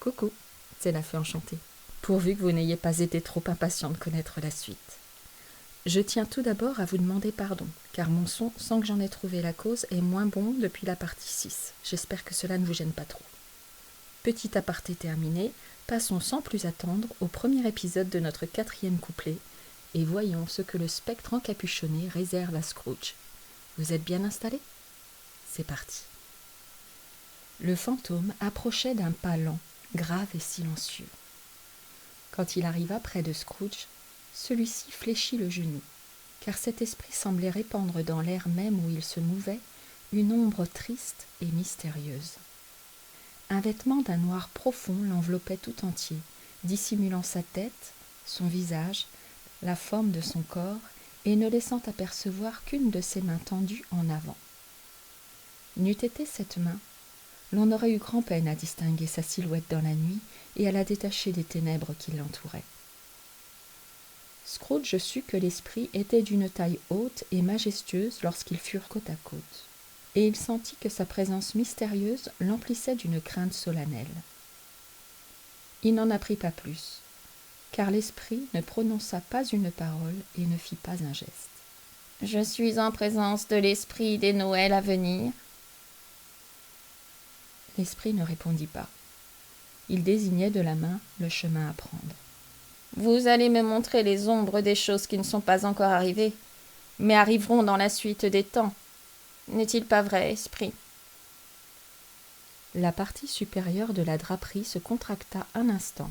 Coucou, c'est la fée enchantée. Pourvu que vous n'ayez pas été trop impatient de connaître la suite. Je tiens tout d'abord à vous demander pardon, car mon son, sans que j'en ai trouvé la cause, est moins bon depuis la partie 6. J'espère que cela ne vous gêne pas trop. Petit aparté terminé, passons sans plus attendre au premier épisode de notre 4e couplet, et voyons ce que le spectre encapuchonné réserve à Scrooge. Vous êtes bien installés ? C'est parti. Le fantôme approchait d'un pas lent, grave et silencieux. Quand il arriva près de Scrooge, celui-ci fléchit le genou, car cet esprit semblait répandre dans l'air même où il se mouvait une ombre triste et mystérieuse. Un vêtement d'un noir profond l'enveloppait tout entier, dissimulant sa tête, son visage, la forme de son corps, et ne laissant apercevoir qu'une de ses mains tendues en avant. N'eût été cette main, l'on aurait eu grand-peine à distinguer sa silhouette dans la nuit et à la détacher des ténèbres qui l'entouraient. Scrooge sut que l'esprit était d'une taille haute et majestueuse lorsqu'ils furent côte à côte, et il sentit que sa présence mystérieuse l'emplissait d'une crainte solennelle. Il n'en apprit pas plus, car l'esprit ne prononça pas une parole et ne fit pas un geste. « Je suis en présence de l'esprit des Noëls à venir. » L'esprit ne répondit pas. Il désignait de la main le chemin à prendre. « Vous allez me montrer les ombres des choses qui ne sont pas encore arrivées, mais arriveront dans la suite des temps. N'est-il pas vrai, esprit ?» La partie supérieure de la draperie se contracta un instant,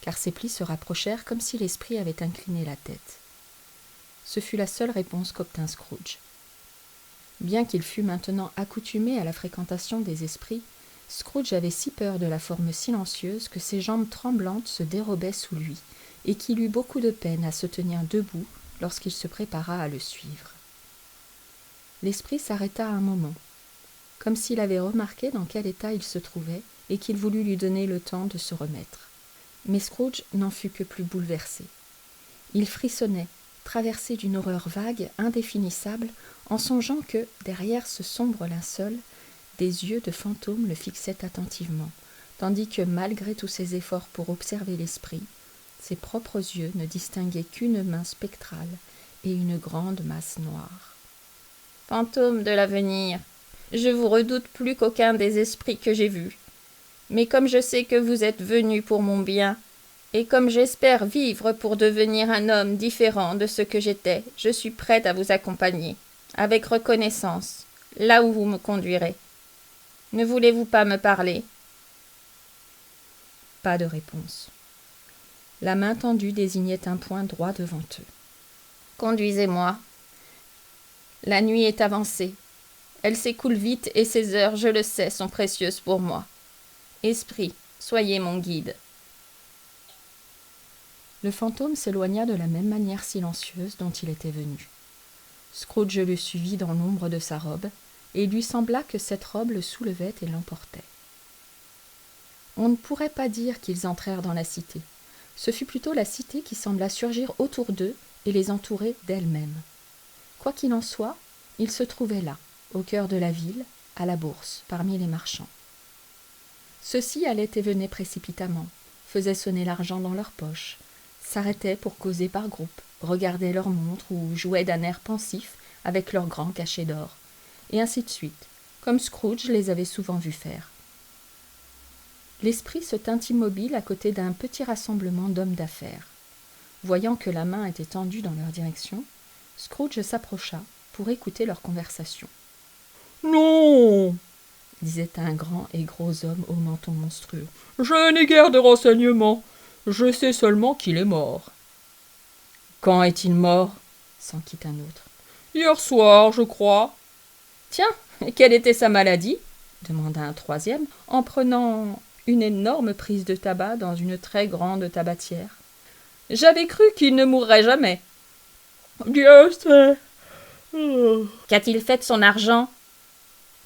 car ses plis se rapprochèrent comme si l'esprit avait incliné la tête. Ce fut la seule réponse qu'obtint Scrooge. Bien qu'il fût maintenant accoutumé à la fréquentation des esprits, Scrooge avait si peur de la forme silencieuse que ses jambes tremblantes se dérobaient sous lui, et qu'il eut beaucoup de peine à se tenir debout lorsqu'il se prépara à le suivre. L'esprit s'arrêta un moment, comme s'il avait remarqué dans quel état il se trouvait et qu'il voulut lui donner le temps de se remettre. Mais Scrooge n'en fut que plus bouleversé. Il frissonnait, traversé d'une horreur vague, indéfinissable, en songeant que, derrière ce sombre linceul, des yeux de fantôme le fixaient attentivement, tandis que, malgré tous ses efforts pour observer l'esprit, ses propres yeux ne distinguaient qu'une main spectrale et une grande masse noire. « Fantôme de l'avenir, je vous redoute plus qu'aucun des esprits que j'ai vus. Mais comme je sais que vous êtes venu pour mon bien, et comme j'espère vivre pour devenir un homme différent de ce que j'étais, je suis prête à vous accompagner, avec reconnaissance, là où vous me conduirez. Ne voulez-vous pas me parler ?» Pas de réponse. La main tendue désignait un point droit devant eux. « Conduisez-moi. La nuit est avancée. Elle s'écoule vite et ces heures, je le sais, sont précieuses pour moi. Esprit, soyez mon guide. » Le fantôme s'éloigna de la même manière silencieuse dont il était venu. Scrooge le suivit dans l'ombre de sa robe, et il lui sembla que cette robe le soulevait et l'emportait. On ne pourrait pas dire qu'ils entrèrent dans la cité. Ce fut plutôt la cité qui sembla surgir autour d'eux et les entourer d'elle-même. Quoi qu'il en soit, ils se trouvaient là, au cœur de la ville, à la bourse, parmi les marchands. Ceux-ci allaient et venaient précipitamment, faisaient sonner l'argent dans leurs poches, s'arrêtaient pour causer par groupe, regardaient leurs montres ou jouaient d'un air pensif avec leurs grands cachets d'or, et ainsi de suite, comme Scrooge les avait souvent vus faire. L'esprit se tint immobile à côté d'un petit rassemblement d'hommes d'affaires. Voyant que la main était tendue dans leur direction, Scrooge s'approcha pour écouter leur conversation. « Non !» disait un grand et gros homme au menton monstrueux. « Je n'ai guère de renseignements. Je sais seulement qu'il est mort. »« Quand est-il mort ?» s'enquit un autre. « Hier soir, je crois. »« Tiens, et quelle était sa maladie ?» demanda un troisième, en prenant une énorme prise de tabac dans une très grande tabatière. « J'avais cru qu'il ne mourrait jamais. »« Dieu sait. »« Qu'a-t-il fait de son argent ?»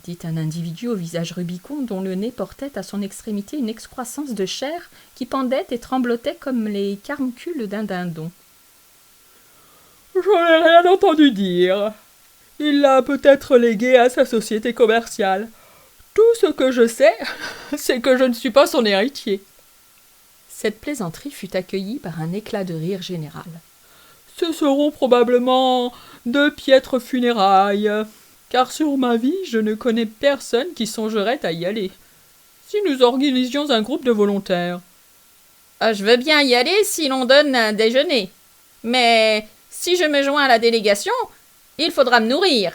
dit un individu au visage rubicond dont le nez portait à son extrémité une excroissance de chair qui pendait et tremblotait comme les caruncules d'un dindon. « Je n'ai rien entendu dire. Il l'a peut-être légué à sa société commerciale. Tout ce que je sais, c'est que je ne suis pas son héritier. » Cette plaisanterie fut accueillie par un éclat de rire général. « Ce seront probablement de piètres funérailles, car sur ma vie, je ne connais personne qui songerait à y aller. Si nous organisions un groupe de volontaires. » « Je veux bien y aller si l'on donne un déjeuner. Mais si je me joins à la délégation, il faudra me nourrir. »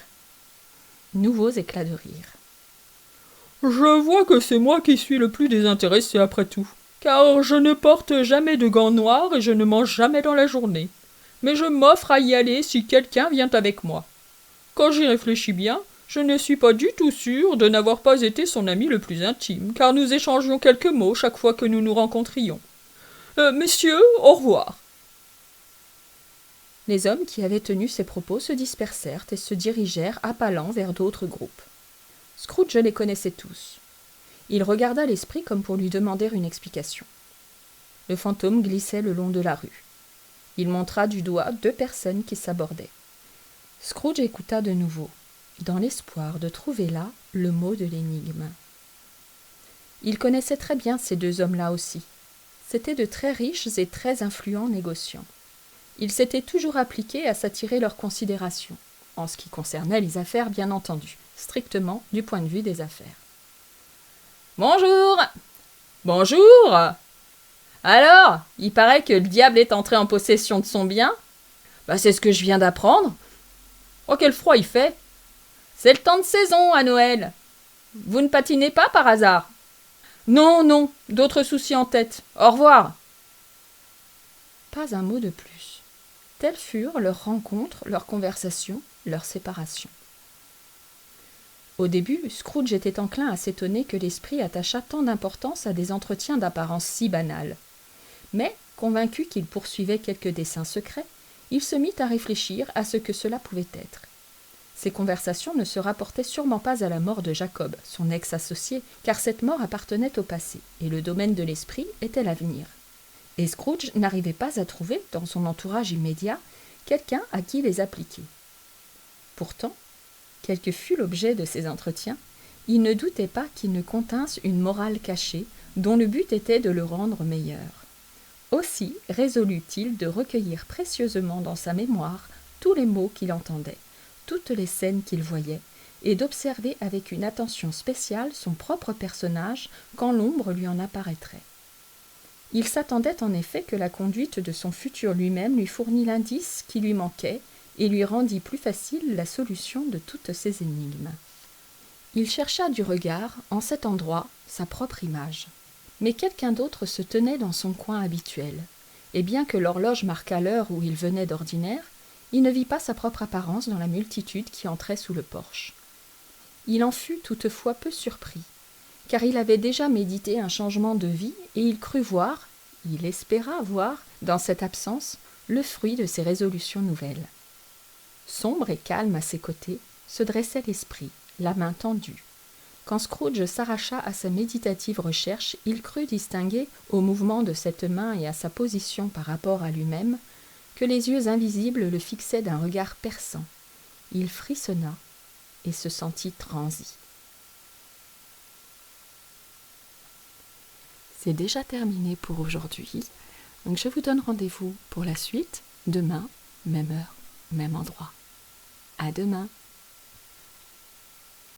Nouveaux éclats de rire. « Je vois que c'est moi qui suis le plus désintéressé après tout, car je ne porte jamais de gants noirs et je ne mange jamais dans la journée. Mais je m'offre à y aller si quelqu'un vient avec moi. Quand j'y réfléchis bien, je ne suis pas du tout sûr de n'avoir pas été son ami le plus intime, car nous échangions quelques mots chaque fois que nous nous rencontrions. Messieurs, au revoir. » Les hommes qui avaient tenu ces propos se dispersèrent et se dirigèrent appalant vers d'autres groupes. Scrooge les connaissait tous. Il regarda l'esprit comme pour lui demander une explication. Le fantôme glissait le long de la rue. Il montra du doigt 2 personnes qui s'abordaient. Scrooge écouta de nouveau, dans l'espoir de trouver là le mot de l'énigme. Il connaissait très bien ces 2 hommes-là aussi. C'étaient de très riches et très influents négociants. Il s'était toujours appliqué à s'attirer leur considération, en ce qui concernait les affaires bien entendu, strictement du point de vue des affaires. « Bonjour !»« Bonjour !»« Alors, il paraît que le diable est entré en possession de son bien. »« C'est ce que je viens d'apprendre. »« Oh, quel froid il fait !»« C'est le temps de saison à Noël. Vous ne patinez pas par hasard ?»« Non, non, d'autres soucis en tête. Au revoir !» Pas un mot de plus. Telles furent leur rencontre, leur conversation, leur séparation. Au début, Scrooge était enclin à s'étonner que l'esprit attachât tant d'importance à des entretiens d'apparence si banale. Mais, convaincu qu'il poursuivait quelque dessein secret, il se mit à réfléchir à ce que cela pouvait être. Ces conversations ne se rapportaient sûrement pas à la mort de Jacob, son ex-associé, car cette mort appartenait au passé, et le domaine de l'esprit était l'avenir. Et Scrooge n'arrivait pas à trouver, dans son entourage immédiat, quelqu'un à qui les appliquer. Pourtant, quel que fût l'objet de ces entretiens, il ne doutait pas qu'ils ne continssent une morale cachée, dont le but était de le rendre meilleur. Aussi résolut-il de recueillir précieusement dans sa mémoire tous les mots qu'il entendait, toutes les scènes qu'il voyait, et d'observer avec une attention spéciale son propre personnage quand l'ombre lui en apparaîtrait. Il s'attendait en effet que la conduite de son futur lui-même lui fournît l'indice qui lui manquait et lui rendit plus facile la solution de toutes ces énigmes. Il chercha du regard, en cet endroit, sa propre image. Mais quelqu'un d'autre se tenait dans son coin habituel, et bien que l'horloge marquât l'heure où il venait d'ordinaire, il ne vit pas sa propre apparence dans la multitude qui entrait sous le porche. Il en fut toutefois peu surpris, car il avait déjà médité un changement de vie et il crut voir, il espéra voir, dans cette absence, le fruit de ses résolutions nouvelles. Sombre et calme à ses côtés, se dressait l'esprit, la main tendue. Quand Scrooge s'arracha à sa méditative recherche, il crut distinguer, au mouvement de cette main et à sa position par rapport à lui-même, que les yeux invisibles le fixaient d'un regard perçant. Il frissonna et se sentit transi. C'est déjà terminé pour aujourd'hui, donc je vous donne rendez-vous pour la suite, demain, même heure, même endroit. À demain.